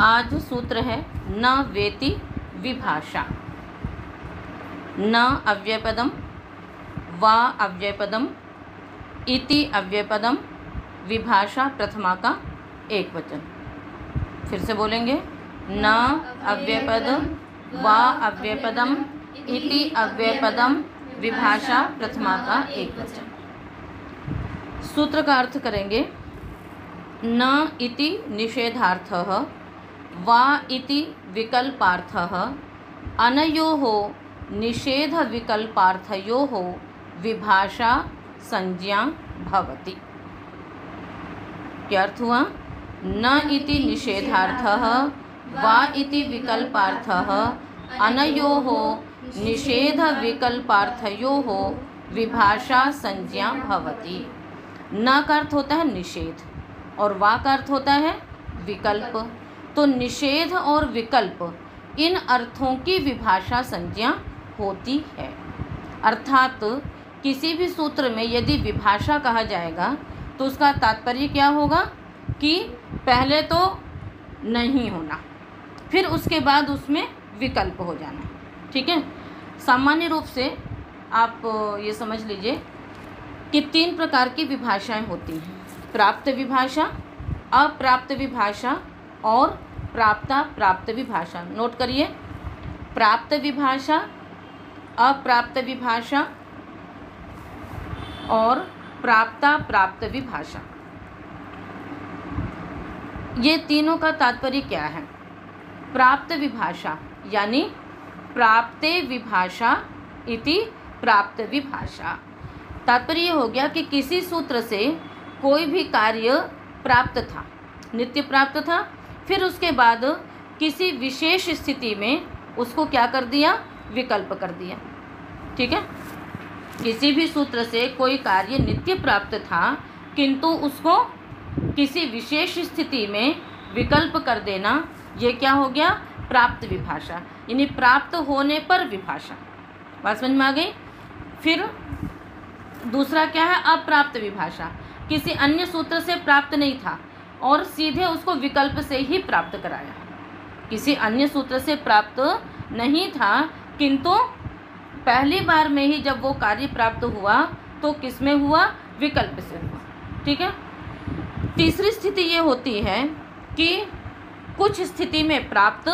आज सूत्र है न वेति विभाषा। न अव्ययपदम, वा अव्ययपदम, इति अव्ययपदम, विभाषा प्रथमा का एक वचन। फिर से बोलेंगे, न अव्ययपद, वा अव्ययपदम, इति अव्ययपदम, विभाषा प्रथमा का एक वचन। सूत्र का अर्थ करेंगे, न इति निषेधार्थः, वा इति विकल्पार्थः, अनयोः निषेध विकल्पार्थयोः विभाषा संज्ञा भवति। क्या अर्थ हुआ? न इति निषेधार्थः, वा इति विकल्पार्थः, अनयोः निषेध विकल्पार्थयोः विभाषा संज्ञा भवति। न का अर्थ होता है निषेध और वा का अर्थ होता है विकल्प। तो निषेध और विकल्प इन अर्थों की विभाषा संज्ञा होती है। अर्थात किसी भी सूत्र में यदि विभाषा कहा जाएगा तो उसका तात्पर्य क्या होगा कि पहले तो नहीं होना, फिर उसके बाद उसमें विकल्प हो जाना। ठीक है। सामान्य रूप से आप ये समझ लीजिए कि 3 प्रकार की विभाषाएं होती हैं: प्राप्त विभाषा, अप्राप्त विभाषा और प्राप्ता प्राप्त विभाषा। नोट करिए, प्राप्त विभाषा, अप्राप्त विभाषा और प्राप्ता प्राप्त विभाषा। ये तीनों का तात्पर्य क्या है? प्राप्त विभाषा यानी प्राप्ते विभाषा इति प्राप्त विभाषा। तात्पर्य हो गया कि किसी सूत्र से कोई भी कार्य प्राप्त था, नित्य प्राप्त था, फिर उसके बाद किसी विशेष स्थिति में उसको क्या कर दिया? विकल्प कर दिया। ठीक है। किसी भी सूत्र से कोई कार्य नित्य प्राप्त था किंतु उसको किसी विशेष स्थिति में विकल्प कर देना, ये क्या हो गया? प्राप्त विभाषा, यानी प्राप्त होने पर विभाषा। बात समझ में आ गई? फिर दूसरा क्या है? अप्राप्त विभाषा। किसी अन्य सूत्र से प्राप्त नहीं था और सीधे उसको विकल्प से ही प्राप्त कराया। किसी अन्य सूत्र से प्राप्त नहीं था किंतु पहली बार में ही जब वो कार्य प्राप्त हुआ तो किस में हुआ? विकल्प से हुआ। ठीक है। तीसरी स्थिति ये होती है कि कुछ स्थिति में प्राप्त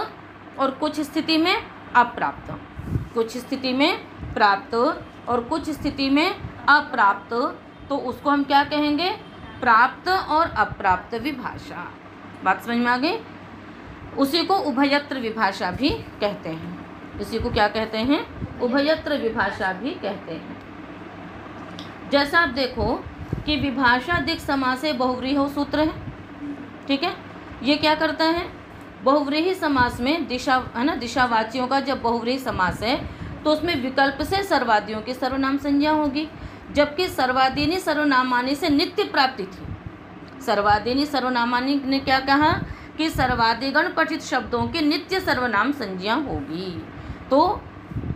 और कुछ स्थिति में अप्राप्त, कुछ स्थिति में प्राप्त और कुछ स्थिति में अप्राप्त, तो उसको हम क्या कहेंगे? प्राप्त और अप्राप्त विभाषा। बात समझ में आ गई? उसी को उभयत्र विभाषा भी कहते हैं। इसी को क्या कहते हैं? उभयत्र विभाषा भी कहते हैं। जैसा आप देखो कि विभाषा दिक् समासे बहुव्रीहि सूत्र है। ठीक है। ये क्या करता है? बहुव्रीहि समास में दिशा है ना, दिशावाचियों का जब बहुव्रीहि समास है तो उसमें विकल्प से सर्वादियों की सर्वनाम संज्ञा होगी, जबकि सर्वादीनि सर्वनामानि से नित्य प्राप्ति थी। सर्वादीनि सर्वनामानि ने क्या कहा कि सर्वादिगण पठित शब्दों की नित्य सर्वनाम संज्ञा होगी। तो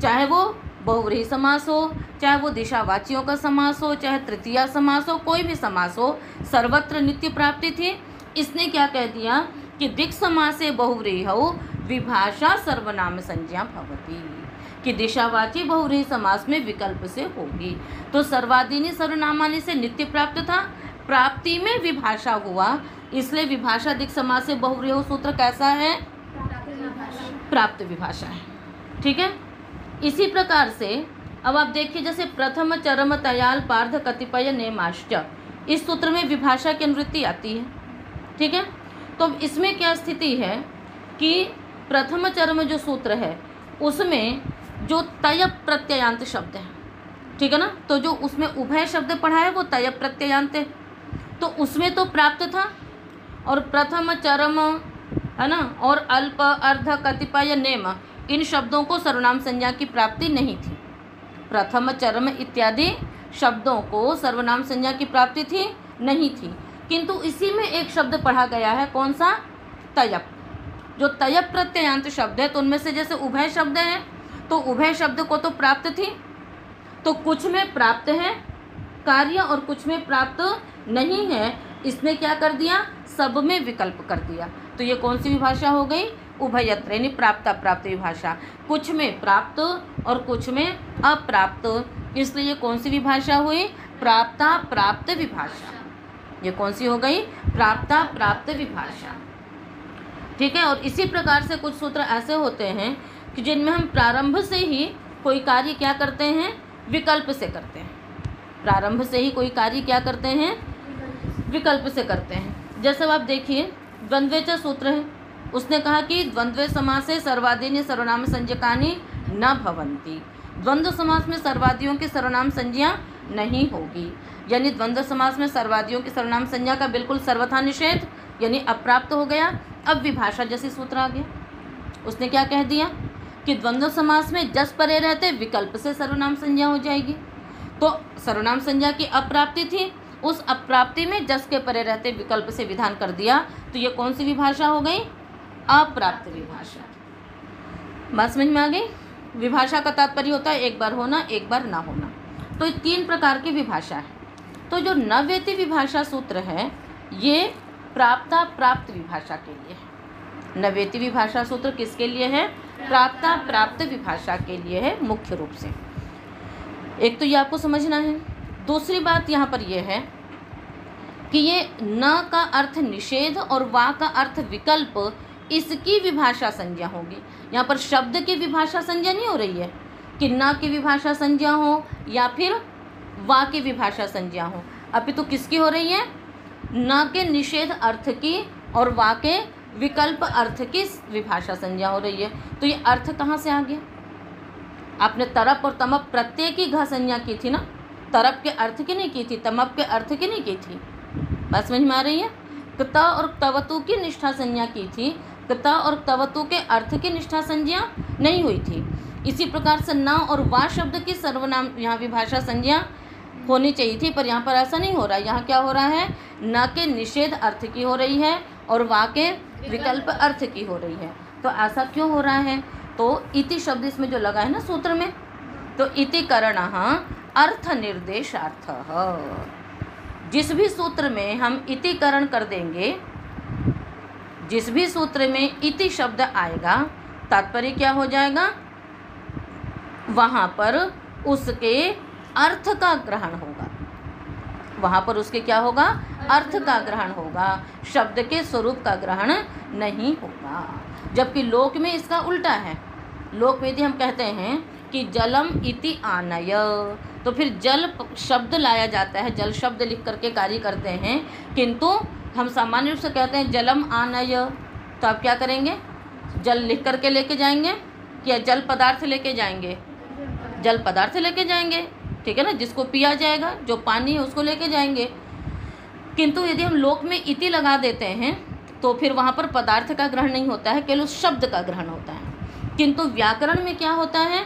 चाहे वो बहुव्रीहि समास हो, चाहे वो दिशावाचियों का समास हो, चाहे तृतीया समास हो, कोई भी समास हो, सर्वत्र नित्य प्राप्ति थी। इसने क्या कह दिया कि दिक् समासे बहुव्रीहौ विभाषा सर्वनाम संज्ञा भवति, कि दिशावाची बहुव्रीहि समास में विकल्प से होगी। तो सर्वादीनि सर्वनामानि से नित्य प्राप्त था, प्राप्ति में विभाषा हुआ, इसलिए विभाषा दिक् समास से बहुव्रीहि सूत्र कैसा है? प्राप्त विभाषा है। ठीक है। इसी प्रकार से अब आप देखिए, जैसे प्रथम चरम तयाल पार्थ कतिपय नेमाश्च, इस सूत्र में विभाषा की अनुवृत्ति आती है। ठीक है। तो इसमें क्या स्थिति है कि प्रथम चरम जो सूत्र है उसमें जो तय प्रत्ययांत शब्द है, ठीक है ना, तो जो उसमें उभय शब्द पढ़ा है वो तय प्रत्ययांत है, तो उसमें तो प्राप्त था। और प्रथम चरम है ना, और अल्प अर्ध कतिपय नेम, इन शब्दों को सर्वनाम संज्ञा की प्राप्ति नहीं थी। प्रथम चरम इत्यादि शब्दों को सर्वनाम संज्ञा की प्राप्ति थी नहीं थी, किंतु इसी में एक शब्द पढ़ा गया है। कौन सा? तयप। जो तयप प्रत्ययांत शब्द है तो उनमें से जैसे उभय शब्द है तो उभय शब्द को तो प्राप्त थी, तो कुछ में प्राप्त है कार्य और कुछ में प्राप्त नहीं है, इसने क्या कर दिया? सब में विकल्प कर दिया। तो ये कौन सी विभाषा हो गई? उभयत्र यानी प्राप्त अप्राप्त विभाषा। कुछ में प्राप्त और कुछ में अप्राप्त, इसलिए ये कौन सी विभाषा हुई? प्राप्ता प्राप्त विभाषा। ये कौन सी हो गई? प्राप्ता प्राप्त विभाषा। ठीक है। और इसी प्रकार से कुछ सूत्र ऐसे होते हैं कि जिनमें हम प्रारंभ से ही कोई कार्य क्या करते हैं? विकल्प से करते हैं। प्रारंभ से ही कोई कार्य क्या करते हैं? विकल्प से करते हैं। जैसे आप देखिए द्वंद्वेच सूत्र है, उसने कहा कि द्वंद्वे समासे सर्वादीनि सर्वनाम संज्ञकानि न भवन्ति। द्वंद्व समास में सर्वादियों की सर्वनाम संज्ञा नहीं होगी, यानी द्वंद्व समास में सर्वादियों की सर्वनाम संज्ञा का बिल्कुल सर्वथा निषेध, यानी अप्राप्त हो गया। अब विभाषा जैसी सूत्र आ गया, उसने क्या कह दिया कि द्वंद्व समास में जस परे रहते विकल्प से सर्वनाम संज्ञा हो जाएगी। तो सर्वनाम संज्ञा की अप्राप्ति थी, उस अप्राप्ति में जस के परे रहते विकल्प से विधान कर दिया, तो ये कौन सी विभाषा हो गई? अप्राप्त विभाषा। बात समझ में आ गई? विभाषा का तात्पर्य होता है एक बार होना, एक बार ना होना। तो 3 प्रकार की विभाषा है। तो जो नवेति विभाषा सूत्र है ये प्राप्ता प्राप्त विभाषा के लिए है। नवेति विभाषा सूत्र किसके लिए है? प्राप्ता प्राप्त विभाषा के लिए है मुख्य रूप से। एक तो ये आपको समझना है। दूसरी बात यहाँ पर यह है कि ये न का अर्थ निषेध और वा का अर्थ विकल्प, इसकी विभाषा संज्ञा होगी। यहाँ पर शब्द की विभाषा संज्ञा नहीं हो रही है कि न की विभाषा संज्ञा हो या फिर वा की विभाषा संज्ञा हो, अभी तो किसकी हो रही है? न के निषेध अर्थ की और वा के विकल्प अर्थ की विभाषा संज्ञा हो रही है। तो ये अर्थ कहाँ से आ गया? आपने तरप और तमप प्रत्यय की घ संज्ञा की थी ना, तरप के अर्थ की नहीं की थी, तमप के अर्थ की नहीं की थी। बात समझ में आ रही है? कृत और तवतु की निष्ठा संज्ञा की थी, कृत और तवतु के अर्थ की निष्ठा संज्ञा नहीं हुई थी। इसी प्रकार से न और वा शब्द की सर्वनाम यहाँ विभाषा संज्ञा होनी चाहिए थी, पर यहाँ पर ऐसा नहीं हो रहा है। यहाँ क्या हो रहा है? न के निषेध अर्थ की हो रही है और वा के विकल्प अर्थ की हो रही है। तो ऐसा क्यों हो रहा है? तो इति शब्द इसमें जो लगा है ना सूत्र में, तो इति करणः अर्थ निर्देशार्थः। जिस भी सूत्र में हम इति करण कर देंगे, जिस भी सूत्र में इति शब्द आएगा, तात्पर्य क्या हो जाएगा? वहाँ पर उसके अर्थ का ग्रहण होगा। वहाँ पर उसके क्या होगा? अर्थ का ग्रहण होगा, शब्द के स्वरूप का ग्रहण नहीं होगा। जबकि लोक में इसका उल्टा है। लोक में यदि हम कहते हैं कि जलम इति आनय, तो फिर जल शब्द लाया जाता है, जल शब्द लिख करके कार्य करते हैं, किंतु हम सामान्य रूप से कहते हैं जलम आनय, तो आप क्या करेंगे? जल लिख करके लेके जाएंगे या जल पदार्थ लेके जाएंगे? जल पदार्थ लेके जाएंगे, ठीक है ना, जिसको पिया जाएगा, जो पानी है उसको लेके जाएंगे। किंतु यदि हम लोक में इति लगा देते हैं तो फिर वहाँ पर पदार्थ का ग्रहण नहीं होता है, केवल उस शब्द का ग्रहण होता है। किंतु व्याकरण में क्या होता है?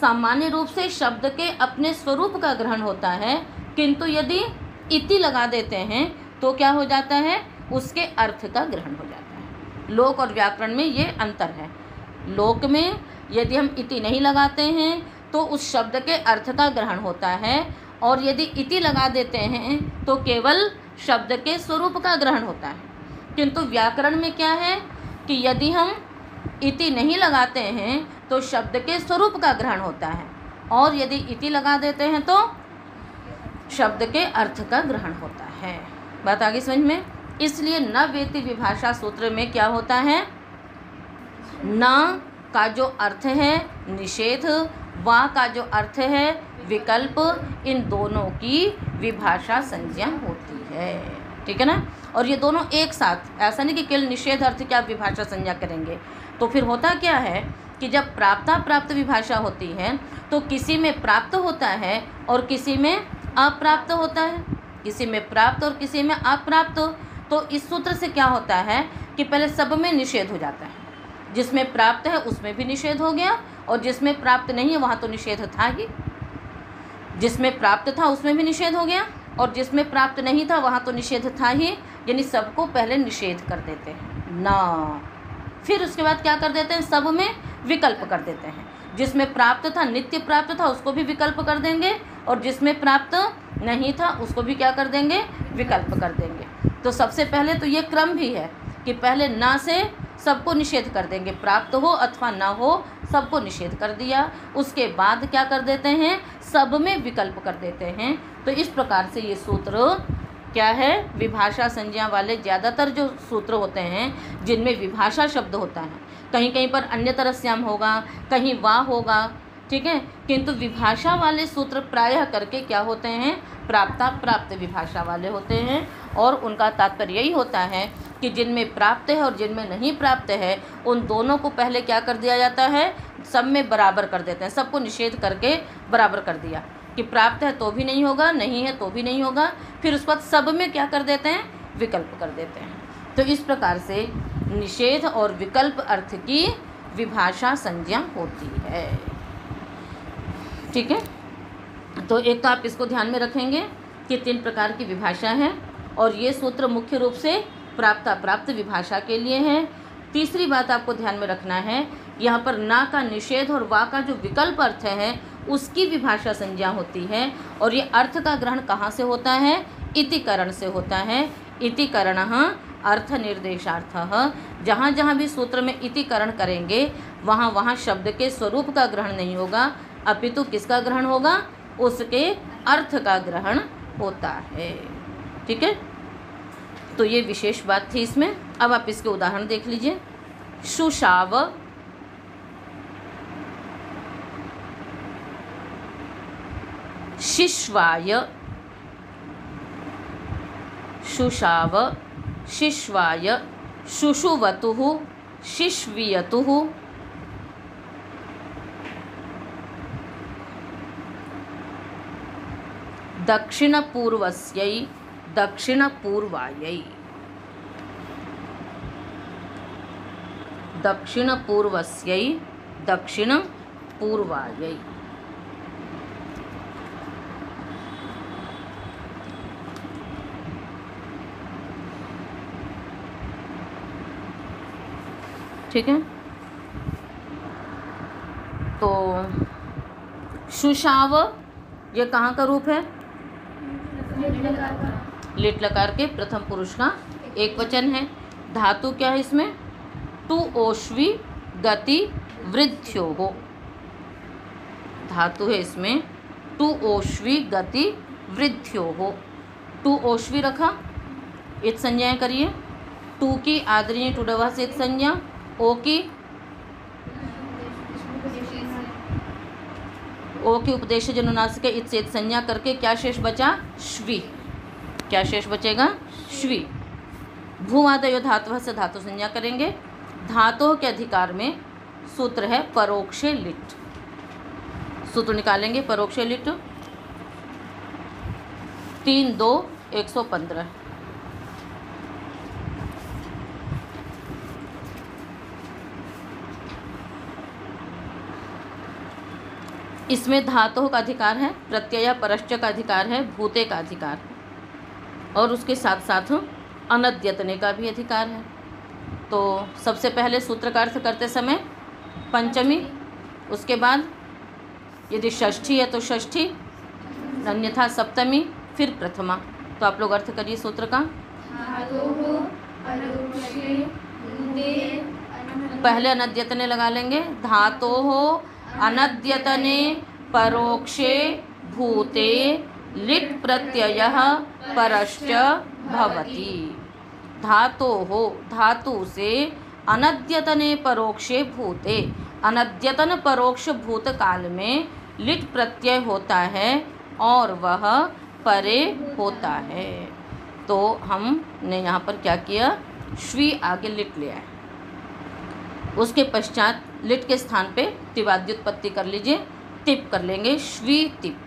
सामान्य रूप से शब्द के अपने स्वरूप का ग्रहण होता है, किंतु यदि इति लगा देते हैं तो क्या हो जाता है? उसके अर्थ का ग्रहण हो जाता है। लोक और व्याकरण में ये अंतर है। लोक में यदि हम इति नहीं लगाते हैं तो उस शब्द के अर्थ का ग्रहण होता है, और यदि इति लगा देते हैं तो केवल शब्द के स्वरूप का ग्रहण होता है। किंतु व्याकरण में क्या है कि यदि हम इति नहीं लगाते हैं तो शब्द के स्वरूप का ग्रहण होता है, और यदि इति लगा देते हैं तो शब्द के अर्थ का ग्रहण होता है। बात आगे समझ में? इसलिए न वेति विभाषा सूत्र में क्या होता है? न का जो अर्थ है निषेध, वा का जो अर्थ है विकल्प, इन दोनों की विभाषा संज्ञा होती है। ठीक है ना? और ये दोनों एक साथ, ऐसा नहीं कि केवल निषेध अर्थ की आप विभाषा संज्ञा करेंगे। तो फिर होता क्या है कि जब प्राप्ता प्राप्त विभाषा होती है तो किसी में प्राप्त होता है और किसी में अप्राप्त होता है, किसी में प्राप्त और किसी में अप्राप्त। तो इस सूत्र से क्या होता है कि पहले सब में निषेध हो जाता है, जिसमें प्राप्त है उसमें भी निषेध हो गया, और जिसमें प्राप्त नहीं है वहाँ तो निषेध था ही। जिसमें प्राप्त था उसमें भी निषेध हो गया, और जिसमें प्राप्त नहीं था वहाँ तो निषेध था ही, यानी सबको पहले निषेध कर देते हैं ना, फिर उसके बाद क्या कर देते हैं? सब में विकल्प कर देते हैं। जिसमें प्राप्त था, नित्य प्राप्त था, उसको भी विकल्प कर देंगे, और जिसमें प्राप्त नहीं था उसको भी क्या कर देंगे? विकल्प कर देंगे। तो सबसे पहले तो ये क्रम भी है कि पहले ना से सबको निषेध कर देंगे, प्राप्त हो अथवा न हो सबको निषेध कर दिया। उसके बाद क्या कर देते हैं, सब में विकल्प कर देते हैं। तो इस प्रकार से ये सूत्र क्या है, विभाषा संज्ञा वाले ज़्यादातर जो सूत्र होते हैं जिनमें विभाषा शब्द होता है, कहीं कहीं पर अन्यतरस्याम होगा, कहीं वा होगा, ठीक है, किंतु विभाषा वाले सूत्र प्रायः करके क्या होते हैं, प्राप्ता प्राप्त विभाषा वाले होते हैं। और उनका तात्पर्य यही होता है कि जिनमें प्राप्त है और जिनमें नहीं प्राप्त है उन दोनों को पहले क्या कर दिया जाता है, सब में बराबर कर देते हैं, सबको निषेध करके बराबर कर दिया कि प्राप्त है तो भी नहीं होगा, नहीं है तो भी नहीं होगा, फिर उस बाद सब में क्या कर देते हैं, विकल्प कर देते हैं। तो इस प्रकार से निषेध और विकल्प अर्थ की विभाषा संज्ञा होती है। ठीक है, तो एक तो आप इसको ध्यान में रखेंगे कि 3 प्रकार की विभाषा है और ये सूत्र मुख्य रूप से प्राप्त अप्राप्त विभाषा के लिए है। तीसरी बात आपको ध्यान में रखना है, यहाँ पर ना का निषेध और वा का जो विकल्प अर्थ है उसकी विभाषा संज्ञा होती है। और ये अर्थ का ग्रहण कहाँ से होता है, इतिकरण से होता है। इतिकरणः अर्थ निर्देशार्थः, जहाँ जहाँ भी सूत्र में इतिकरण करेंगे वहाँ वहाँ शब्द के स्वरूप का ग्रहण नहीं होगा, अपितु किसका ग्रहण होगा, उसके अर्थ का ग्रहण होता है। ठीक है, तो ये विशेष बात थी इसमें। अब आप इसके उदाहरण देख लीजिए। शुशाव, शिश्वाय, शुशाव शिश्वाय, शुशुवतुः शिश्वियतुः, दक्षिणपूर्वस्यै दक्षिणपूर्वायै, दक्षिणपूर्वस्यै दक्षिणपूर्वायै। ठीक है, तो शुशाव ये कहाँ का रूप है, लिट लकार के प्रथम पुरुष का एक वचन है। धातु क्या है इसमें, टू ओष्वी गति वृद्ध्यो हो, धातु है इसमें टू ओष्वी गति वृद्ध्यो हो। टू ओष्वी रखा, इत संज्ञाएं करिए। टू की आदरणीय टुडवा से इत संज्ञा, ओ की उपदेश जनुनासिक इत से इत संज्ञा करके क्या शेष बचा, श्वी। क्या शेष बचेगा, श्वी। भूमादयो धातु से धातु संज्ञा करेंगे। धातुओं के अधिकार में सूत्र है परोक्षे लिट, सूत्र निकालेंगे परोक्षे लिट 3-2-115। इसमें धातुओं का अधिकार है, प्रत्यय परश्च का अधिकार है, भूते का अधिकार है और उसके साथ साथ अनद्यतने का भी अधिकार है। तो सबसे पहले सूत्र का अर्थ करते समय पंचमी, उसके बाद यदि षष्ठी है तो षष्ठी, अन्यथा सप्तमी, फिर प्रथमा। तो आप लोग अर्थ करिए सूत्र का। पहले अनद्यतने लगा लेंगे। धातोः अनद्यतने परोक्षे भूते लिट् प्रत्ययः परश्च भवति। धातोः धातु से अनद्यतने परोक्षे भूते, अनद्यतन परोक्ष भूत काल में लिट् प्रत्यय होता है और वह परे होता है। तो हमने यहाँ पर क्या किया, श्वी आगे लिट लिया है, उसके पश्चात लिट के स्थान पे तिवाद्युत्पत्ति कर लीजिए, तिप कर लेंगे, श्वी तिप।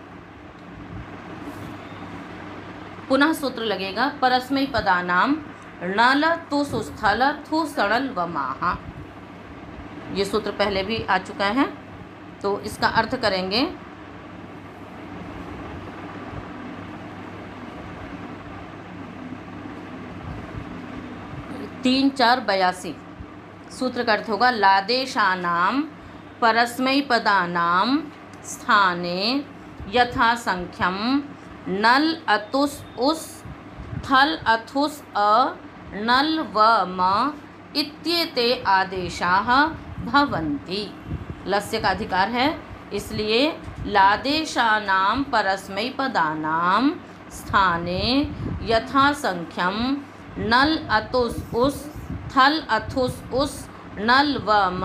पुनः सूत्र लगेगा परस्मै पदानाम णल तु सुस्थल थु सणल व माहा। ये सूत्र पहले भी आ चुका है, तो इसका अर्थ करेंगे। तीन 4-82 सूत्र का अर्थ होगा लादेशानाम परस्मैपदानाम स्थाने यथा संख्यम नल अतुस उस थल अथुस अ नल व म इत्येते आदेशाः भवन्ति। लस्य का अधिकार है, इसलिए लादेशानां परस्मैपदानां स्थाने यथासंख्यम नल अतुस उस थल अथुस उस नल व म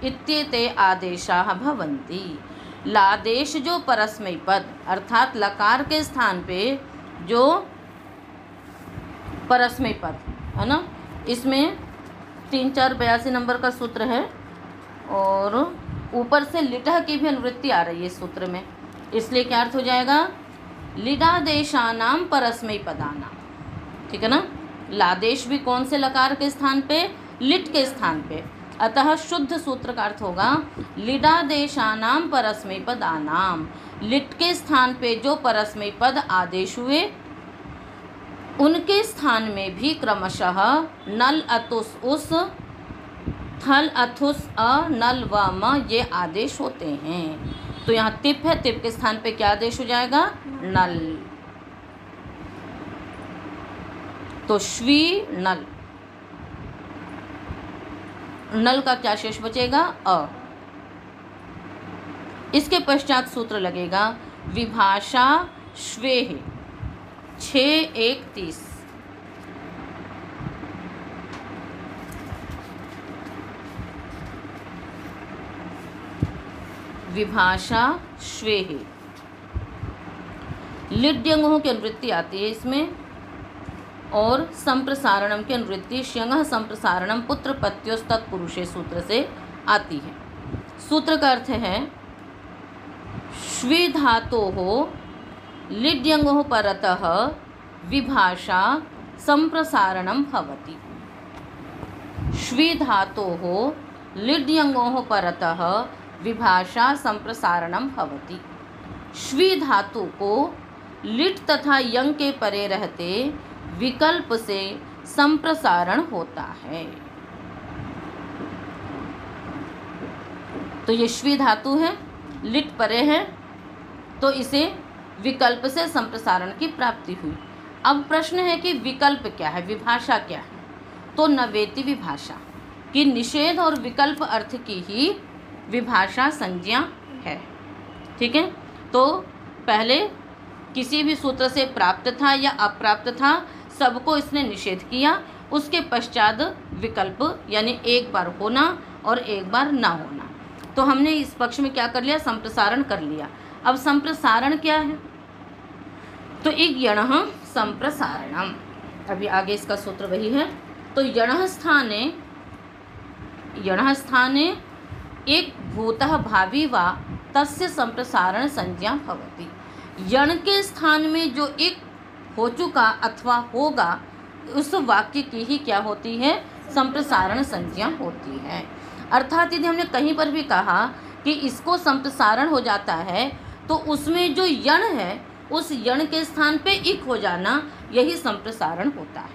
इत्येते आदेशाः भवन्ति। लादेश जो परस्मै पद अर्थात लकार के स्थान पे जो परस्मै पद है ना, इसमें 3 4 82 नंबर का सूत्र है और ऊपर से लिटह की भी अनुवृत्ति आ रही है सूत्र में, इसलिए क्या अर्थ हो जाएगा, लिडादेशानाम परस्मै पदानाम। ठीक है ना, लादेश भी कौन से लकार के स्थान पे, लिट के स्थान पे, अतः शुद्ध सूत्र का अर्थ होगा लिडादेशानाम परस्मै पदानाम। लिट के स्थान पे जो परस्मै पद आदेश हुए उनके स्थान में भी क्रमशः नल अतुस उस थल अथुस अ नल व म ये आदेश होते हैं। तो यहाँ तिप है, तिप के स्थान पे क्या आदेश हो जाएगा, नल। तो श्वी नल, नल का क्या शेष बचेगा, अ। इसके पश्चात सूत्र लगेगा विभाषा श्वेः 6:1:30। विभाषा श्वेः लिड्यंगों की अनुवृत्ति आती है इसमें, और संप्रसारणम की अनुवृत्ति श्यंगः संप्रसारणम पुत्र पत्योस तत्पुरुषे सूत्र से आती है। सूत्र का अर्थ है श्वी धातोः लिड्यंगोः परतः विभाषा संप्रसारणम भवति। श्वी धातोः लिड्यंगोः परतः विभाषा संप्रसारणम भवति। श्वी धातु को लिट तथा यंग के परे रहते विकल्प से संप्रसारण होता है। तो ये श्वी धातु है, लिट परे है, तो इसे विकल्प से संप्रसारण की प्राप्ति हुई। अब प्रश्न है कि विकल्प क्या है, विभाषा क्या है। तो नवेति विभाषा कि निषेध और विकल्प अर्थ की ही विभाषा संज्ञा है। ठीक है, तो पहले किसी भी सूत्र से प्राप्त था या अप्राप्त था, सबको इसने निषेध किया। उसके पश्चात विकल्प यानी एक बार होना और एक बार ना होना। तो हमने इस पक्ष में क्या कर लिया, संप्रसारण कर लिया। अब संप्रसारण क्या है, तो एक यणः संप्रसारणम, अभी आगे इसका सूत्र वही है। तो यणः स्थाने एक भूतः भावी वा तस्य संप्रसारण संज्ञा भवति। यण के स्थान में जो एक हो चुका अथवा होगा, उस वाक्य की ही क्या होती है, संप्रसारण संज्ञा होती है। अर्थात यदि हमने कहीं पर भी कहा कि इसको संप्रसारण हो जाता है, तो उसमें जो यण है उस यण के स्थान पे इक हो जाना, यही संप्रसारण होता है।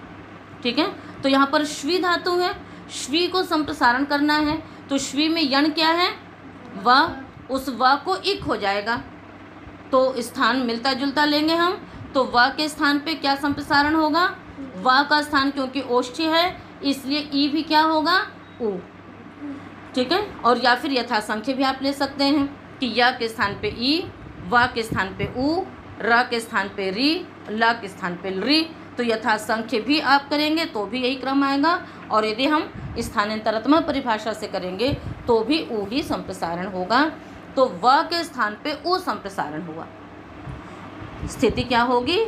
ठीक है, तो यहाँ पर श्वी धातु है, श्वी को संप्रसारण करना है, तो श्वी में यण क्या है, व, उस व को इक हो जाएगा, तो स्थान मिलता जुलता लेंगे हम। तो व के स्थान पे क्या संप्रसारण होगा, व का स्थान क्योंकि ओष्ठ्य है इसलिए ई भी क्या होगा, उ। ठीक है, और या फिर यथासंख्य भी आप ले सकते हैं कि या के स्थान पे ई, व के स्थान पे उ, र के स्थान पे री, ल के स्थान पे री। तो यथासंख्य भी आप करेंगे तो भी यही क्रम आएगा, और यदि हम स्थानांतरात्मक परिभाषा से करेंगे तो भी उ ही संप्रसारण होगा। तो व के स्थान पे उ संप्रसारण हुआ, स्थिति क्या होगी,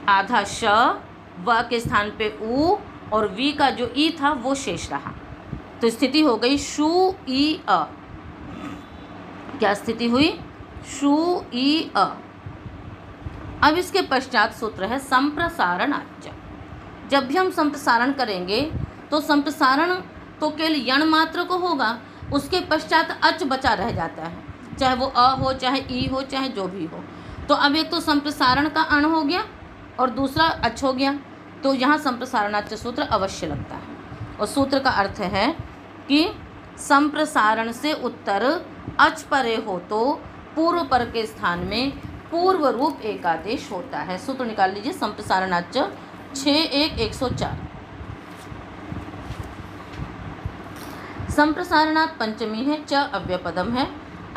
आधा श, व के स्थान पे उ और वी का जो ई था वो शेष रहा, तो स्थिति हो गई शु ई अ। क्या स्थिति हुई, शु ई अ। अब इसके पश्चात सूत्र है संप्रसारणाच्च। जब भी हम संप्रसारण करेंगे तो संप्रसारण तो केवल यण मात्र को होगा, उसके पश्चात अच बचा रह जाता है, चाहे वो अ हो, चाहे ई हो, चाहे जो भी हो। तो अब एक तो संप्रसारण का अण हो गया और दूसरा अच हो गया, तो यहाँ संप्रसारणाच्च सूत्र अवश्य लगता है। और सूत्र का अर्थ है कि संप्रसारण से उत्तर अच परे हो तो पूर्व पर के स्थान में पूर्व रूप एकादेश होता है। सूत्र निकाल लीजिए संप्रसारणाच 6.1.104। संप्रसारणात् पंचमी है, च अव्यपदम है,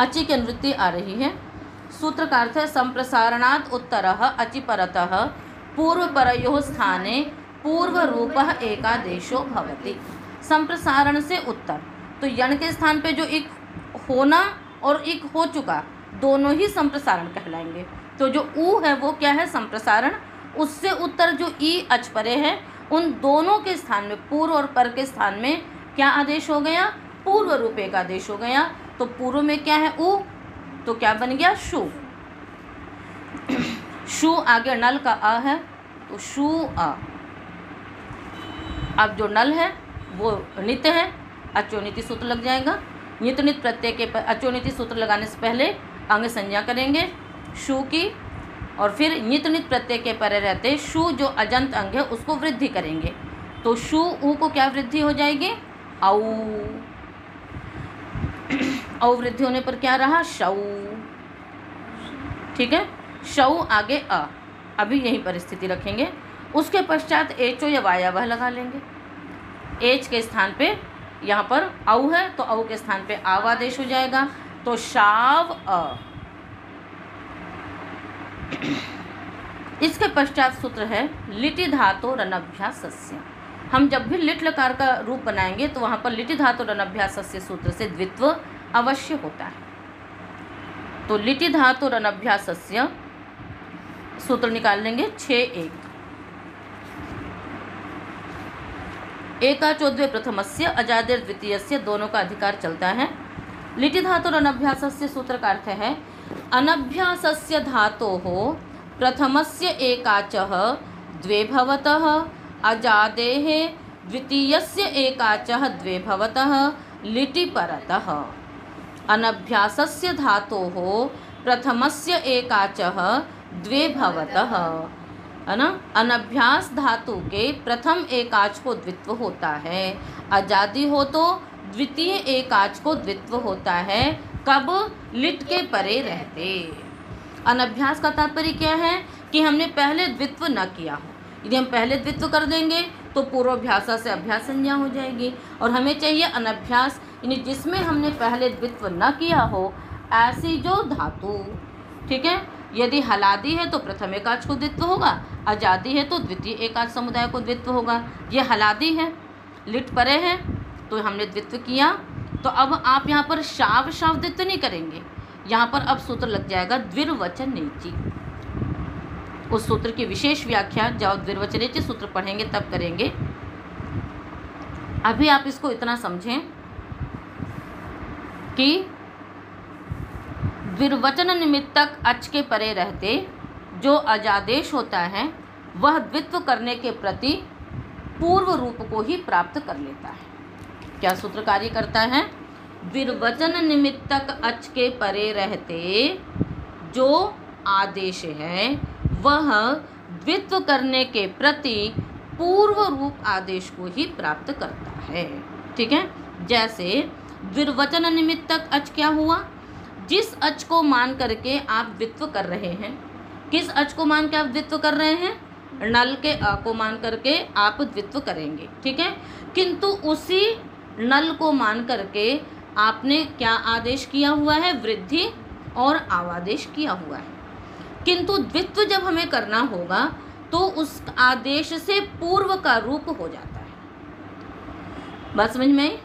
अचि की अनुवृत्ति आ रही है। सूत्र का अर्थ है संप्रसारणात् उत्तरः अचि परतः पूर्व परयोः स्थाने पूर्व रूपः एकादेशो भवति। संप्रसारण से उत्तर, तो यण के स्थान पे जो एक होना और एक हो चुका दोनों ही संप्रसारण कहलाएंगे। तो जो ऊ है वो क्या है, संप्रसारण। उससे उत्तर जो ई अच परे है, उन दोनों के स्थान में, पूर्व और पर के स्थान में क्या आदेश हो गया, पूर्व रूप एक आदेश हो गया। तो पूर्व में क्या है ऊ, तो क्या बन गया शु। शु आगे नल का अ है तो शु अ। अब जो नल है वो नित्य है, अचोनिति सूत्र लग जाएगा। नित्य नित्य प्रत्यय के अचोनिति सूत्र लगाने से पहले अंग संज्ञा करेंगे शु की, और फिर नित्य नित्य प्रत्यय के परे रहते शु जो अजंत अंग है उसको वृद्धि करेंगे। तो शु ऊ को क्या वृद्धि हो जाएगी, औ। औ वृद्धि होने पर क्या रहा, शौ। ठीक है, शौ आगे अ, अभी यही परिस्थिति रखेंगे। उसके पश्चात एचो या वायावह लगा लेंगे। एच के स्थान पे यहाँ पर औ है तो औ के स्थान पे आव आदेश हो जाएगा, तो शाव अ। इसके पश्चात सूत्र है लिटि धातु रनभ्यासस्य। हम जब भी लिट लकार का रूप बनाएंगे तो वहाँ पर लिटि धातु रनभ्यासस्य सूत्र से द्वित्व अवश्य होता है। तो लिटि धातु रनभ्यासस्य सूत्र निकाल लेंगे 6.1। एकाचोद्वे प्रथमस्य अजादेर द्वितीयस्य, दोनों का अधिकार चलता है। लिटि धातु अनभ्यासस्य सूत्र का अर्थ है अनभ्यासस्य धातोः प्रथमस्य एकाचः द्वे भवतः, अजादेः द्वितीयस्य एकाचः द्वे भवतः, लिटि परतः। अनभ्यासस्य धातोः प्रथमस्य एकाचः द्वे भवतः, है ना। अनभ्यास धातु के प्रथम एकाच को द्वित्व होता है, अजादी हो तो द्वितीय एकाच को द्वित्व होता है। कब, लिट के परे रहते। अनभ्यास का तात्पर्य क्या है कि हमने पहले द्वित्व न किया हो। यदि हम पहले द्वित्व कर देंगे तो पूर्वाभ्यासा से अभ्यास संज्ञा हो जाएगी, और हमें चाहिए अनभ्यास, यानी जिसमें हमने पहले द्वित्व न किया हो ऐसी जो धातु। ठीक है, यदि हलादी है तो प्रथम एकाच को द्वित्व होगा, अजादी है तो द्वितीय एकाच समुदाय को द्वित्व होगा। ये हलादी है, लिट परे है तो हमने द्वित्व किया। तो अब आप यहाँ पर शाव शाव द्वित्व नहीं करेंगे, यहाँ पर अब सूत्र लग जाएगा द्विर्वचन नीची। उस सूत्र की विशेष व्याख्या जब द्विर्वचनेची सूत्र पढ़ेंगे तब करेंगे। अभी आप इसको इतना समझें कि द्विर्वचन निमित्तक अच के परे रहते जो अजादेश होता है वह द्वित्व करने के प्रति पूर्व रूप को ही प्राप्त कर लेता है। क्या सूत्र कार्य करता है, द्विर्वचन निमित्तक अच के परे रहते जो आदेश है वह द्वित्व करने के प्रति पूर्व रूप आदेश को ही प्राप्त करता है। ठीक है, जैसे द्विर्वचन निमित्तक अच क्या हुआ, जिस अच को मान करके आप द्वित्व कर रहे हैं। किस अच को मान के आप द्वित्व कर रहे हैं, नल के अ को मान करके आप द्वित्व करेंगे। ठीक है, किंतु उसी नल को मान करके आपने क्या आदेश किया हुआ है, वृद्धि और आवादेश किया हुआ है। किंतु द्वित्व जब हमें करना होगा तो उस आदेश से पूर्व का रूप हो जाता है। बात समझ में?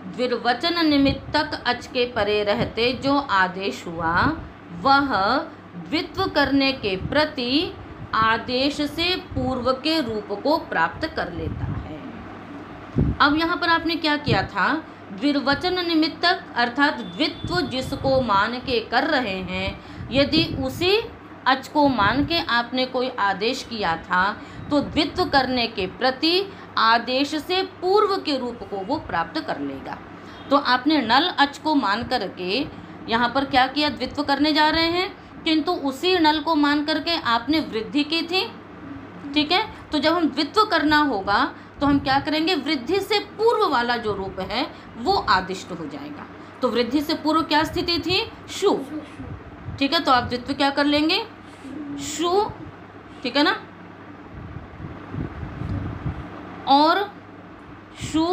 द्विर्वचन निमित्तक अच के परे रहते जो आदेश हुआ वह द्वित्व करने के प्रति आदेश से पूर्व के रूप को प्राप्त कर लेता है। अब यहाँ पर आपने क्या किया था, द्विर्वचन निमित्तक अर्थात द्वित्व जिसको मान के कर रहे हैं, यदि उसी अच को मान के आपने कोई आदेश किया था तो द्वित्व करने के प्रति आदेश से पूर्व के रूप को वो प्राप्त कर लेगा। तो आपने नल अच को मान करके यहाँ पर क्या किया, द्वित्व करने जा रहे हैं, किंतु उसी नल को मान करके आपने वृद्धि की थी। ठीक है, तो जब हम द्वित्व करना होगा तो हम क्या करेंगे, वृद्धि से पूर्व वाला जो रूप है वो आदिष्ट हो जाएगा। तो वृद्धि से पूर्व क्या स्थिति थी, शु। ठीक है, तो आप द्वित्व क्या कर लेंगे, शु, ठीक है ना, और शु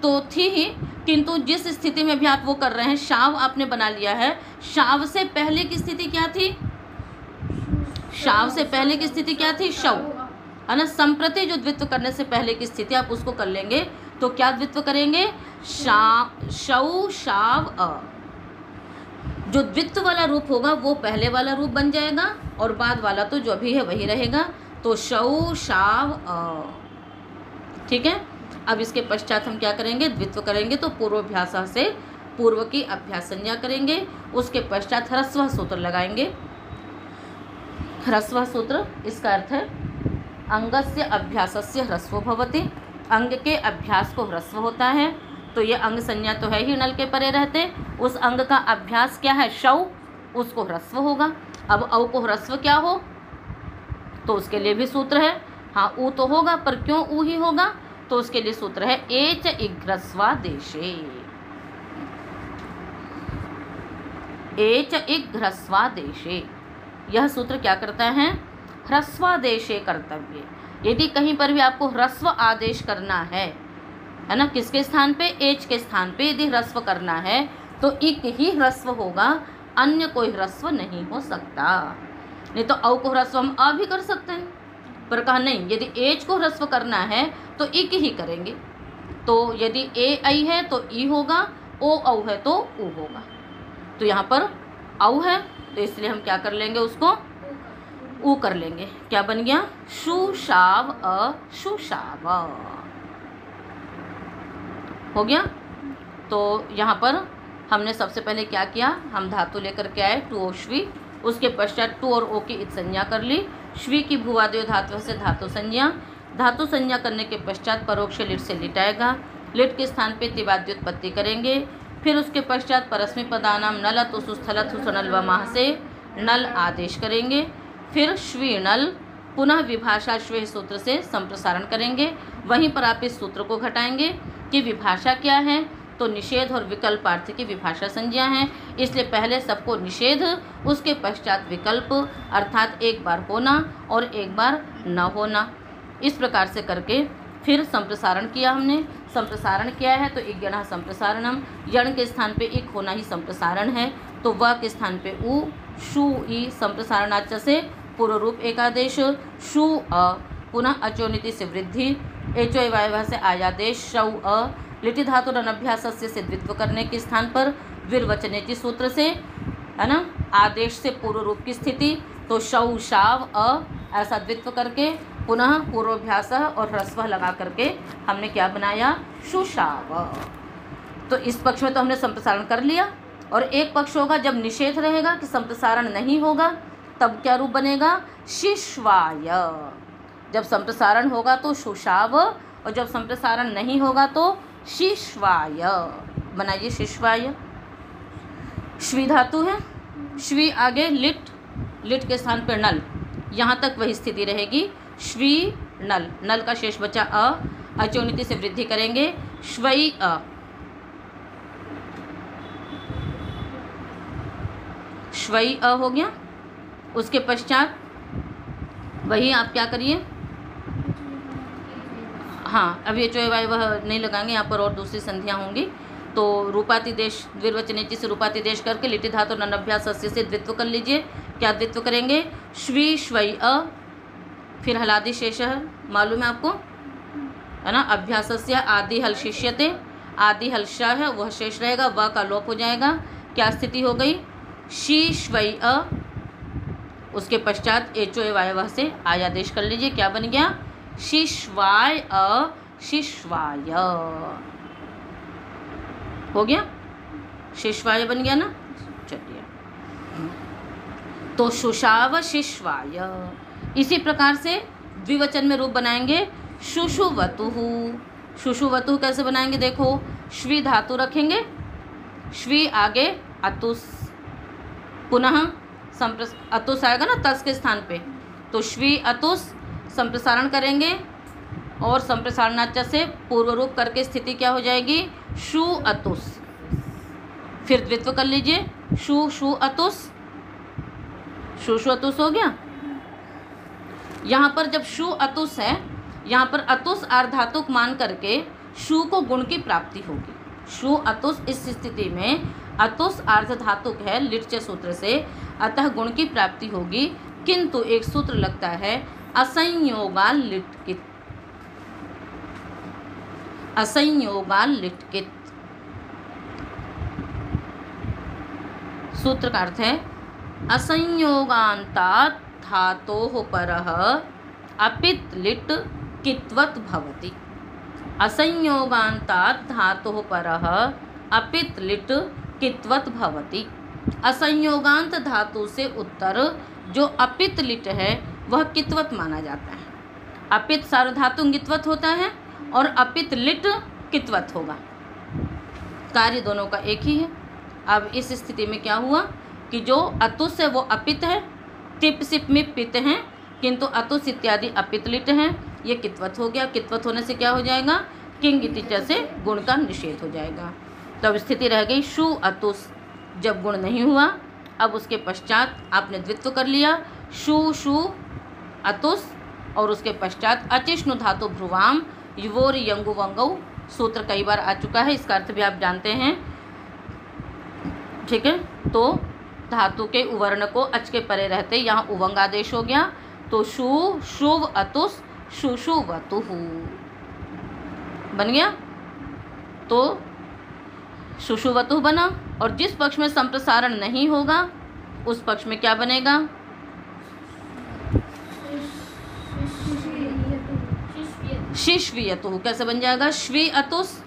तो थी ही, किंतु जिस स्थिति में भी आप वो कर रहे हैं, शाव आपने बना लिया है, शाव से पहले की स्थिति क्या थी, शाव से पहले की स्थिति क्या थी, शव, है ना। संप्रति जो द्वित्व करने से पहले की स्थिति आप उसको कर लेंगे, तो क्या द्वित्व करेंगे, शव शाव अ। जो द्वित्व वाला रूप होगा वो पहले वाला रूप बन जाएगा और बाद वाला तो जो भी है वही रहेगा, तो शव शाव अ, ठीक है। अब इसके पश्चात हम क्या करेंगे, द्वित्व करेंगे, तो पूर्वाभ्यास से पूर्व की अभ्यास संज्ञा करेंगे, उसके पश्चात ह्रस्व सूत्र लगाएंगे। ह्रस्व सूत्र इसका अर्थ है अंगस्य अभ्यासस्य ह्रस्व भवति, अंग के अभ्यास को ह्रस्व होता है, तो ये अंग संज्ञा तो है ही नल के परे रहते, उस अंग का अभ्यास क्या है, शव, उसको ह्रस्व होगा। अब औ को ह्रस्व क्या हो, तो उसके लिए भी सूत्र है, हाँ ऊ तो होगा, पर क्यों ऊ ही होगा, तो उसके लिए सूत्र है एच इघ्रस्वादेशे, एच इघ्रस्वादेशे। यह सूत्र क्या करता है, ह्रस्वादेशे कर्तव्य। यदि कहीं पर भी आपको ह्रस्व आदेश करना है ना, किसके स्थान पे, एच के स्थान पे यदि ह्रस्व करना है तो इक ही ह्रस्व होगा, अन्य कोई ह्रस्व नहीं हो सकता। नहीं तो औ को ह्रस्व हम अ भी कर सकते हैं, पर कहा नहीं, यदि एच को ह्रस्व करना है तो इक ही करेंगे। तो यदि ए आई है तो ई होगा, ओ औ है तो उ होगा। तो यहाँ पर औ है तो इसलिए हम क्या कर लेंगे, उसको ऊ कर लेंगे। क्या बन गया, शुशाव अ शुशाव हो गया। तो यहाँ पर हमने सबसे पहले क्या किया, हम धातु लेकर के आए टू ओ श्वी, उसके पश्चात टू और ओ की इत संज्ञा कर ली, श्वी की भूवादयो धातु से धातु संज्ञा, धातु संज्ञा करने के पश्चात परोक्ष लिट से लिट आएगा, लिट के स्थान पे तिवाद्योत्पत्ति करेंगे, फिर उसके पश्चात परस्मै पदानाम नल अतुसु स्थल अथुसु नल व माह से नल आदेश करेंगे, फिर श्वी नल पुनः विभाषा श्वे सूत्र से संप्रसारण करेंगे। वहीं पर आप इस सूत्र को घटाएंगे कि विभाषा क्या है, तो निषेध और विकल्पार्थ की विभाषा संज्ञा है, इसलिए पहले सबको निषेध, उसके पश्चात विकल्प, अर्थात एक बार होना और एक बार न होना। इस प्रकार से करके फिर संप्रसारण किया हमने, संप्रसारण किया है तो इज्ञणः संप्रसारणम, यण के स्थान पे इक होना ही संप्रसारण है, तो व के स्थान पे उ, शु ई संप्रसारणाच से पूर्व रूप एकादेश, शु अ, पुनः अचोनिति से वृद्धि, एचो वायवा से आयादेश, शौ अ, लिटि धातु अनभ्यास से द्वित्व करने के स्थान पर विर्वचनेति सूत्र से, है ना, आदेश से पूर्व रूप की स्थिति, तो शौ शाव अ, ऐसा द्वित्व करके पुनः पूर्वाभ्यास और ह्रस्व लगा करके हमने क्या बनाया, शुशाव। तो इस पक्ष में तो हमने संप्रसारण कर लिया, और एक पक्ष होगा जब निषेध रहेगा कि संप्रसारण नहीं होगा, तब क्या रूप बनेगा, शिश्वाय। जब संप्रसारण होगा तो शुशाव, और जब संप्रसारण नहीं होगा तो शिश्वाय। बनाइए शिश्वाय। श्वी धातु है, श्वी आगे लिट, लिट के स्थान पर नल, यहाँ तक वही स्थिति रहेगी, श्वी नल, नल का शेष बचा अ, अचोनिति से वृद्धि करेंगे, श्वई अ, श्वई अ हो गया। उसके पश्चात वही आप क्या करिए, हाँ अब ये चो वाय वह नहीं लगाएंगे, यहाँ पर और दूसरी संधियाँ होंगी, तो रूपातिदेश द्विर्वचनेति से रूपातिदेश करके लिटि धातु ननभ्यास सस्य से द्वित्व कर लीजिए। क्या द्वित्व करेंगे, श्वी श्वई अ, फिर हलादि शेष मालूम है आपको, है ना, अभ्यासस्य आदि हल शिष्यते, आदि हल श है वह शेष रहेगा, व का लोप हो जाएगा। क्या स्थिति हो गई, शी श्वई अ, उसके पश्चात एचो वाय वह से आयादेश कर लीजिए। क्या बन गया, शिश्वाय अ शिश्वाय हो गया, शिश्वाय बन गया ना। चलिए, तो शुशाव शिश्वाय। इसी प्रकार से द्विवचन में रूप बनाएंगे, शुशुवतुहु। शुशुवतुहु कैसे बनाएंगे, देखो, श्वी धातु रखेंगे, श्वी आगे अतुस, पुनः अतुस आएगा ना तस के स्थान पे, तो श्वी अतुस संप्रसारण करेंगे, और संप्रसारणाच से पूर्व रूप करके स्थिति क्या हो जाएगी, शु अतुस। फिर द्वित्व कर लीजिए, शु शु अतुस, शु शु अतुस हो गया। यहाँ पर जब शु अतुस है, यहाँ पर अतुस अर्धातुक मान करके शु को गुण की प्राप्ति होगी। शु अतुस, इस स्थिति में अतुस अर्धधातुक है लिट् सूत्र से, अतः गुण की प्राप्ति होगी। किंतु एक सूत्र लगता है असंयोगा लिट्कित, असंयोगा लिट्कित। सूत्र का अर्थ है असंयोगान्तात् धातोः परः अपित् लिट् कित्वत् भवति। असंयोगान्तात् धातोः परः अपित् लिट् कित्वत् भवति। असंयोगांत धातु से उत्तर जो अपित लिट है वह कित्वत माना जाता है। अपित सार्वधातु गित्वत होता है और अपित लिट कित्वत होगा। कार्य दोनों का एक ही है। अब इस स्थिति में क्या हुआ कि जो अतुस है वो अपित है, टिप सिप में पित हैं, किंतु अतुस इत्यादि अपित लिट हैं, ये कित्वत हो गया। कित्वत होने से क्या हो जाएगा, किंग इति च से गुण का निषेध हो जाएगा। तब स्थिति रह गई शु अतुस, जब गुण नहीं हुआ। अब उसके पश्चात आपने द्वित्व कर लिया, शु शु अतुस, और उसके पश्चात अचिष्णु धातु भ्रुवाम युवोर यंगु वंगौ। सूत्र कई बार आ चुका है, इसका अर्थ भी आप जानते हैं, ठीक है। तो धातु के उवर्ण को अच के परे रहते यहाँ उवंग आदेश हो गया, तो शु शुव अतुस शुशुवतुः बन गया। तो शुशुवतुः बना, और जिस पक्ष में संप्रसारण नहीं होगा उस पक्ष में क्या बनेगा, शिश्वियतुः। कैसे बन जाएगा, श्वी अतुस।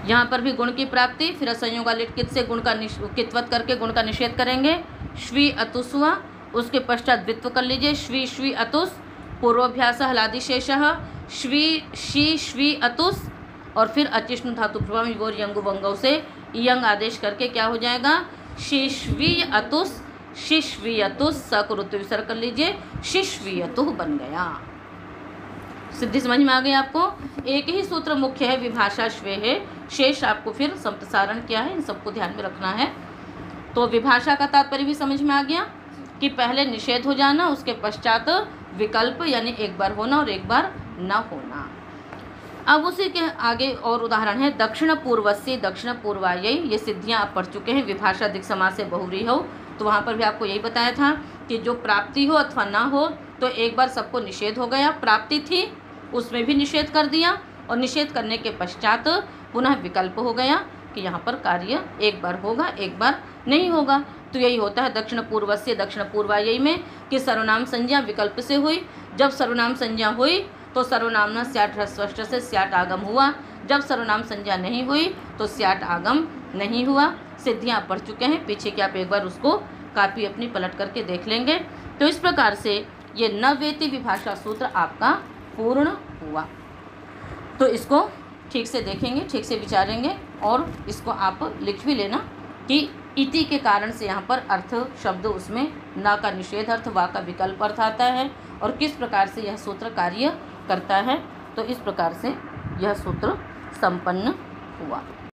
यहाँ पर भी गुण की प्राप्ति, फिर असंयोगा लिट कित से गुण का कित्वत करके गुण का निषेध करेंगे। श्वी अतुस हुआ, उसके पश्चात द्वित्व कर लीजिए, श्वी श्वी अतुस, पूर्वाभ्यास हलादिशेषः श्वी शी श्वी अतुस, और फिर अचिष्णु धातु भ्रुवम युवोर यंगु वंगौ से यंग आदेश करके क्या हो जाएगा, शिश्वी अतुस शिश्वियतुस। स को ऋतु विसर्ग कर लीजिए, शिश्वियतुः बन गया। सिद्धि समझ में आ गई आपको। एक ही सूत्र मुख्य है, विभाषा श्वे है, शेष आपको फिर संप्रसारण क्या है, इन सबको ध्यान में रखना है। तो विभाषा का तात्पर्य भी समझ में आ गया कि पहले निषेध हो जाना, उसके पश्चात विकल्प यानी एक बार होना और एक बार न होना। अब उसी के आगे और उदाहरण है दक्षिण पूर्वस्य दक्षिण पूर्वायै। ये सिद्धियां आप पढ़ चुके हैं, विभाषा दिक् समास से बहुव्रीहि हो, तो वहाँ पर भी आपको यही बताया था कि जो प्राप्ति हो अथवा ना हो तो एक बार सबको निषेध हो गया, प्राप्ति थी उसमें भी निषेध कर दिया, और निषेध करने के पश्चात पुनः विकल्प हो गया कि यहाँ पर कार्य एक बार होगा एक बार नहीं होगा। तो यही होता है दक्षिण पूर्वस्य दक्षिण पूर्वायै में कि सर्वनाम संज्ञा विकल्प से हुई। जब सर्वनाम संज्ञा हुई तो सर्वनामना स्याट ह्रस्व से स्याट आगम हुआ, जब सर्वनाम संज्ञा नहीं हुई तो स्याट आगम नहीं हुआ। सिद्धियाँ आप पढ़ चुके हैं, पीछे की आप एक बार उसको कापी अपनी पलट करके देख लेंगे। तो इस प्रकार से ये न वेति विभाषा सूत्र आपका पूर्ण हुआ। तो इसको ठीक से देखेंगे, ठीक से विचारेंगे, और इसको आप लिख भी लेना कि इति के कारण से यहाँ पर अर्थ शब्द उसमें न का निषेध अर्थ, वा का विकल्प अर्थ आता है, और किस प्रकार से यह सूत्र कार्य करता है। तो इस प्रकार से यह सूत्र संपन्न हुआ।